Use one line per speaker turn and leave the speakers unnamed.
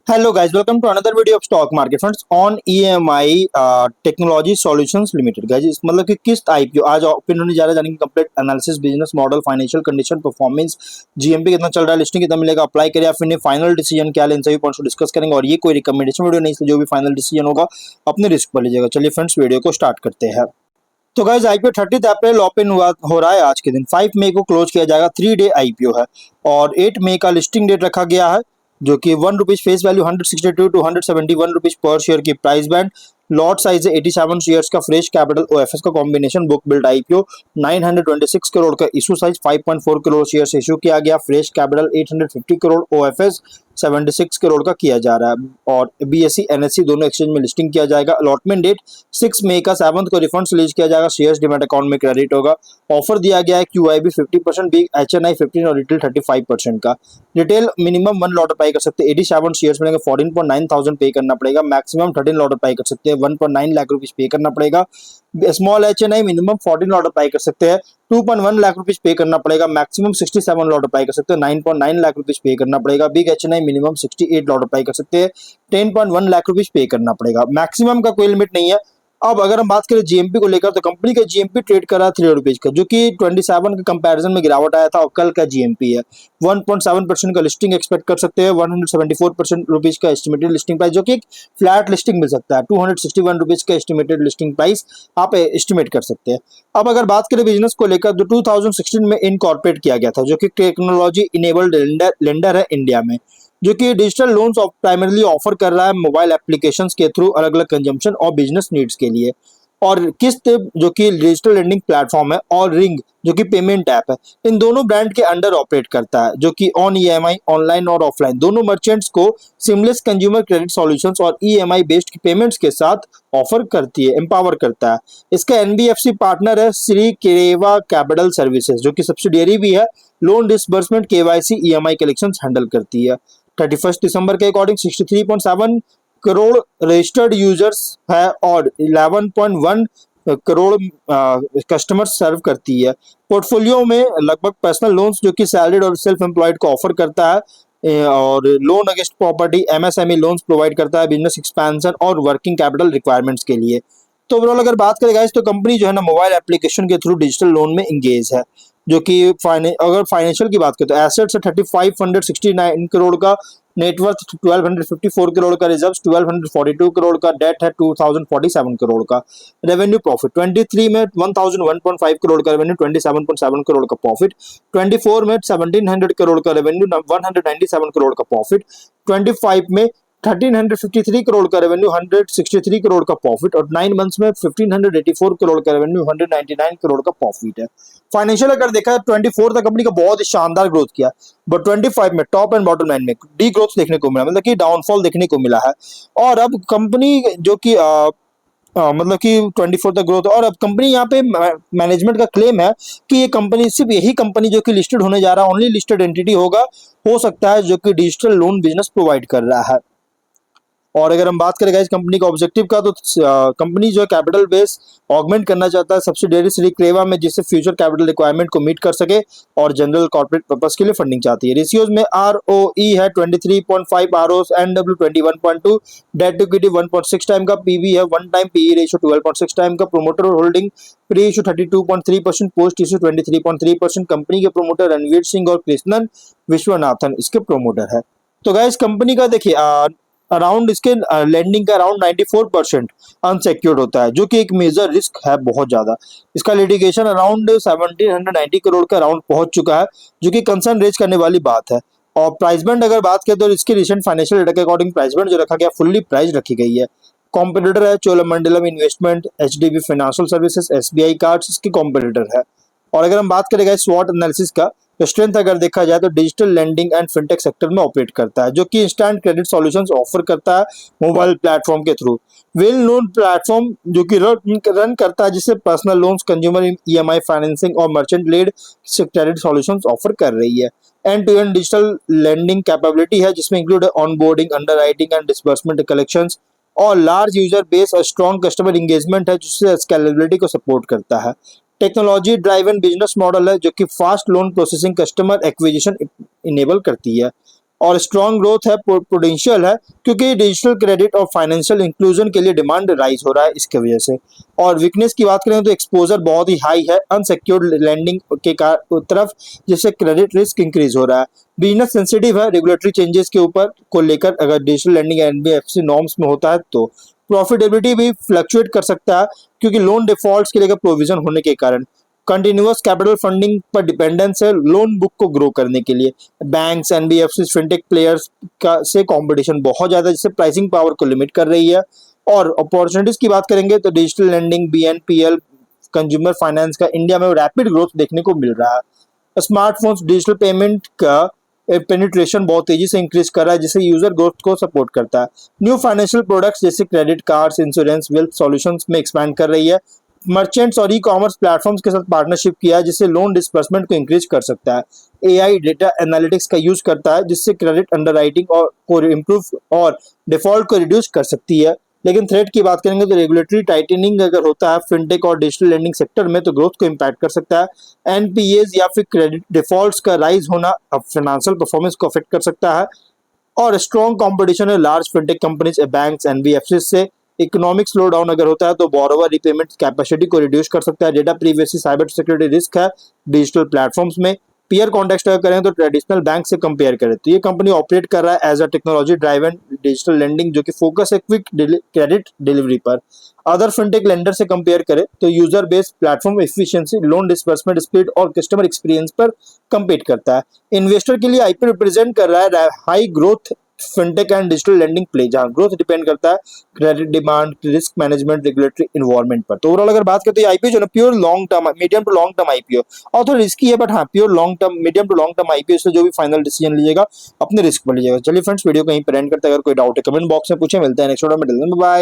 Hello guys, welcome to another video of stock market funds on EMI technology solutions limited. Guys मतलब कि किस्त IPO आज open होने जा रहा है, जानेंगे complete analysis, business model, financial condition, performance, GMP कितना चल रहा है, लिस्टिंग कितना मिलेगा, अप्लाई करें या फिर नहीं, फाइनल डिसीजन क्या लें, इन सभी पॉइंट्स को डिस्कस करेंगे। और ये कोई रिकमेंडेशन वीडियो नहीं, इसलिए जो भी फाइनल डिसीजन होगा अपने रिस्क पर लीजिएगा। चलिए फ्रेंड्स, वीडियो को स्टार्ट करते हैं। तो गाइस आईपीओ 30 अप्रैल ओपन हुआ हो रहा है आज के दिन। 5 मई को क्लोज किया जाएगा। 3 डे आईपीओ है और 8 मई का लिस्टिंग डेट रखा गया है, जो कि ₹1 फेस वैल्यू 162 टू ₹171 पर शेयर की प्राइस बैंड। लॉट साइज है 87 शेयर्स का। फ्रेश कैपिटल ओएफएस का combination. Book build IPO 926 crore का। Issue size 5.4 crore shares issue किया गया। Fresh capital 850 crore. OFS 76 crore का किया जा रहा है और बीएसई एनएससी दोनों एक्सचेंज में लिस्टिंग किया जाएगा। अलॉटमेंट डेट 6 मई का। 7 को रिफंड रिलीज किया जाएगा। शेयर्स डिमेट अकाउंट में क्रेडिट होगा। ऑफर दिया गया है क्यूआईबी 50%, बिग एचएनआई 15 और रिटेल 35% का। रिटेल मिनिमम 1 लॉट अप्लाई कर सकते हैं। 87 शेयर्स मिलेंगे। 14.9 थाउजेंड पे करना पड़ेगा। मैक्सिमम 13 लॉट अप्लाई कर सकते हैं। 1.9 लाख रुपीज पे करना पड़ेगा। Small HNI minimum 14 lot apply कर सकते हैं। 2.1 लाख रुपीज पे करना पड़ेगा। मैक्सिमम 67 लॉट अप्लाई कर सकते हैं। 9.9 लाख रुपीज पे करना पड़ेगा। Big HNI minimum 68 lot apply कर सकते हैं। 10.1 लाख रुपीज पे करना पड़ेगा। मैक्सिमम का कोई लिमिट नहीं है। अब अगर हम बात करें जीएमपी को लेकर, तो कंपनी का जीएमपी ट्रेड कर रहा है ₹3 का, जो कि 27 के कंपैरिजन में गिरावट आया था और कल का जीएमपी है 1.7% का। लिस्टिंग एक्सपेक्ट कर सकते हैं। 174% रुपीज का एस्टिमेटेड लिस्टिंग प्राइस, जो कि एक फ्लैट लिस्टिंग मिल सकता है। ₹261 का एस्टिमेटेड लिस्टिंग प्राइस आप एस्टिमेट कर सकते हैं। अब अगर बात करें बिजनेस को लेकर, तो 2016 में इनकॉर्पोरेट किया गया था, जो कि टेक्नोलॉजी इनेबल्ड लेंडर है इंडिया में, जो कि डिजिटल लोन्स प्राइमरली ऑफर कर रहा है मोबाइल एप्लीकेशंस के थ्रू अलग अलग कंजम्पशन और बिजनेस नीड्स के लिए। और किस्त जो कि डिजिटल लेंडिंग प्लेटफॉर्म है, और रिंग जो कि पेमेंट ऐप है, इन दोनों ब्रांड के अंडर ऑपरेट करता है, जो कि ऑन ईएमआई ऑनलाइन और ऑफलाइन दोनों मर्चेंट्स को सिमलेस कंज्यूमर क्रेडिट सॉल्यूशंस और ईएमआई बेस्ड पेमेंट्स के साथ ऑफर करती है, एम्पावर करता है। इसका एनबीएफसी पार्टनर है श्री केरेवा कैपिटल सर्विसेज, जो कि सब्सिडियरी भी है। Loan disbursement, KYC, EMI collection handle करती है। 31 दिसंबर के अकॉर्डिंग 63.7 करोड़ रजिस्टर्ड यूजर्स है और 11.1 करोड़ कस्टमर सर्व करती है। पोर्टफोलियो में लगभग पर्सनल लोन्स, जो कि सैलरीड और सेल्फ एम्प्लॉयड को ऑफर करता है, और loan against property, MSME loans provide करता है बिजनेस एक्सपेंशन और वर्किंग कैपिटल रिक्वायरमेंट्स के लिए। तो ओवरऑल अगर बात करें गाइस, तो कंपनी जो है ना मोबाइल एप्लीकेशन के थ्रू डिजिटल लोन में इंगेज है, जो कि अगर फाइनेंशियल की बात करें तो एसेट्स है 3569 करोड़ का। नेटवर्थ 1254 करोड़ का। रिजर्व 1242 करोड़ का। डेट है 2047 करोड़ का। रेवेन्यू प्रॉफिट 23 में 1001.5 करोड़ का रेवेन्यू, 27.7 करोड़ का प्रॉफिट। 24 में 1700 करोड़ का रेवेन्यू, 197 करोड़ का प्रॉफिट। 25 में 1353 करोड़ का रेवेन्यू, 163 करोड़ का प्रॉफिट। और 9 मंथ्स में 1584 करोड़ का रेवेन्यू, 199 करोड़ का प्रॉफिट है। फाइनेंशियल अगर देखा है, 24 तक कंपनी का बहुत ही शानदार ग्रोथ किया, बट 25 में टॉप एंड बॉटम लाइन में डी ग्रोथ देखने को मिला, मतलब कि डाउनफॉल देखने को मिला है। और अब कंपनी जो कि मतलब कि 24 तक ग्रोथ, और अब कंपनी यहाँ पे मैनेजमेंट का क्लेम है कि ये कंपनी, सिर्फ यही कंपनी जो कि लिस्टेड होने जा रहा है, ओनली लिस्टेड एंटिटी होगा, हो सकता है, जो कि डिजिटल लोन बिजनेस प्रोवाइड कर रहा है। और अगर हम बात करें इस कंपनी का ऑब्जेक्टिव का, तो कंपनी जो है कैपिटल बेस ऑगमेंट करना चाहता है सब्सिडियरी श्री क्रेवा में, जिससे फ्यूचर कैपिटल रिक्वायरमेंट को मीट कर सके, और जनरल कॉर्पोरेट पर्पस के लिए फंडिंग चाहती है। रेशियोज में आरओई है 23.5, RO NW 21.2, debt equity 1.6 time का, पीवी है 1 टाइम, पीई रेशियो 12.6 टाइम का। Promoter holding pre issue 32.3%, post issue 23.3%। Company के प्रोमोटर रणवीर सिंह और कृष्णन विश्वनाथन इसके प्रोमोटर है। तो गाइस कंपनी का देखिए अराउंड इसके लैंडिंग का अराउंड 94% अनसिक्योर्ड होता है, जो कि एक मेजर रिस्क है बहुत ज्यादा। इसका लिटिगेशन अराउंड 1790 करोड़ का अराउंड पहुंच चुका है, जो कि कंसर्न रेज करने वाली बात है। और प्राइस बैंड अगर बात करें, तो इसके रिसेंट फाइनेंशियल डेटा के अकॉर्डिंग प्राइस बैंड जो रखा गया, फुल्ली प्राइस रखी गई है। कॉम्पिटिटर है Cholamandalam investment, HDB financial services, SBI cards इसके कॉम्पिटिटर है। और अगर हम बात करें स्वॉट एनालिसिस का, तो स्ट्रेंथ अगर देखा जाए तो digital lending and fintech sector में ऑपरेट करता है, जो कि इंस्टेंट क्रेडिट सॉल्यूशंस ऑफर करता है मोबाइल प्लेटफॉर्म के थ्रू। वेल नोन प्लेटफॉर्म जो कि रन करता है, जिससे personal loans, consumer EMI financing और merchant led credit solutions offer कर रही है। End to end digital lending capability है, जिसमें include onboarding, underwriting and disbursement collections, और लार्ज यूजर बेस और स्ट्रॉन्ग कस्टमर इंगेजमेंट है, जिससे स्केलेबिलिटी को सपोर्ट करता है। टेक्नोलॉजी ड्राइवन बिजनेस मॉडल है, जो कि fast loan processing, customer acquisition enable करती है। और स्ट्रॉन्ग ग्रोथ है, पोटेंशियल है, क्योंकि डिजिटल क्रेडिट और फाइनेंशियल इंक्लूजन के लिए डिमांड राइज हो रहा है इसके वजह से। और वीकनेस की बात करें तो एक्सपोजर बहुत ही हाई है अनसिक्योर्ड लैंडिंग के तरफ, जिससे क्रेडिट रिस्क इंक्रीज हो रहा है। बिजनेस सेंसिटिव है रेगुलेटरी चेंजेस के ऊपर को लेकर, अगर डिजिटल लैंडिंग एनबीएफसी नॉर्म्स में होता है तो प्रॉफिटेबिलिटी भी फ्लक्चुएट कर सकता है, क्योंकि लोन डिफॉल्ट्स के लेकर प्रोविजन होने के कारण। कंटिन्यूअस कैपिटल फंडिंग पर डिपेंडेंस है लोन बुक को ग्रो करने के लिए। बैंक्स, एनबीएफसी, फिनटेक प्लेयर्स का से कंपटीशन बहुत ज्यादा, जिससे प्राइसिंग पावर को लिमिट कर रही है। और अपॉर्चुनिटीज की बात करेंगे तो digital lending, BNPL, consumer finance का इंडिया में रैपिड ग्रोथ देखने को मिल रहा है। स्मार्टफोन्स, डिजिटल पेमेंट का पेनिट्रेशन बहुत तेजी से इंक्रीज कर रहा है, जिससे यूजर ग्रोथ को सपोर्ट करता है। न्यू फाइनेंशियल प्रोडक्ट्स जैसे credit cards, insurance, wealth solutions में एक्सपैंड कर रही है। मर्चेंट्स और ई कॉमर्स प्लेटफॉर्म्स के साथ पार्टनरशिप किया है, जिससे लोन डिस्बर्समेंट को इंक्रीज कर सकता है। एआई डेटा एनालिटिक्स का यूज करता है, जिससे क्रेडिट अंडरराइटिंग और को इम्प्रूव और डिफॉल्ट को रिड्यूस कर सकती है। लेकिन थ्रेट की बात करेंगे तो रेगुलेटरी टाइटनिंग अगर होता है फिनटेक और डिजिटल लैंडिंग सेक्टर में तो ग्रोथ को इम्पैक्ट कर सकता है। एनपीएज या फिर क्रेडिट डिफॉल्ट्स का राइज होना अब फाइनेंशियल परफॉर्मेंस को अफेक्ट कर सकता है। और स्ट्रॉन्ग कंपटीशन है large fintech companies, banks, NBFC से। इकोनॉमिक स्लो डाउन अगर होता है तो बोरोवर रिपेमेंट कैपेसिटी को रिड्यूस कर सकता है। Data privacy, cyber security risk है डिजिटल प्लेटफॉर्म्स में। पीयर कॉन्टेक्स्ट अगर करें तो ट्रेडिशनल बैंक से कंपेयर करें तो ये कंपनी ऑपरेट कर रहा है as a technology driven digital lending, जो कि फोकस है क्विक क्रेडिट डिलीवरी पर। अदर फिनटेक लेंडर से कंपेयर करें तो user based platform efficiency, loan disbursement speed और कस्टमर एक्सपीरियंस पर कम्पीट करता है। इन्वेस्टर के लिए आईपी रिप्रेजेंट कर रहा है high growth fintech and digital lending play, जहां ग्रोथ डिपेंड करता है credit demand, risk management, regulatory environment पर। तो ओवरऑल अगर बात करते हैं आईपीओ जो ना pure long term, medium to long term IPO, और थोड़ा रिस्की है, बट हाँ pure long term, medium to long term IPO से जो भी फाइनल डिसीजन लीजिएगा अपने रिस्क पर लीजिएगा। चलिए फ्रेंड्स, वीडियो कहीं पर एंड करते हैं। अगर कोई डाउट है कमेंट बॉक्स में पूछे। मिलते हैं नेक्स्ट वीडियो में। बाय।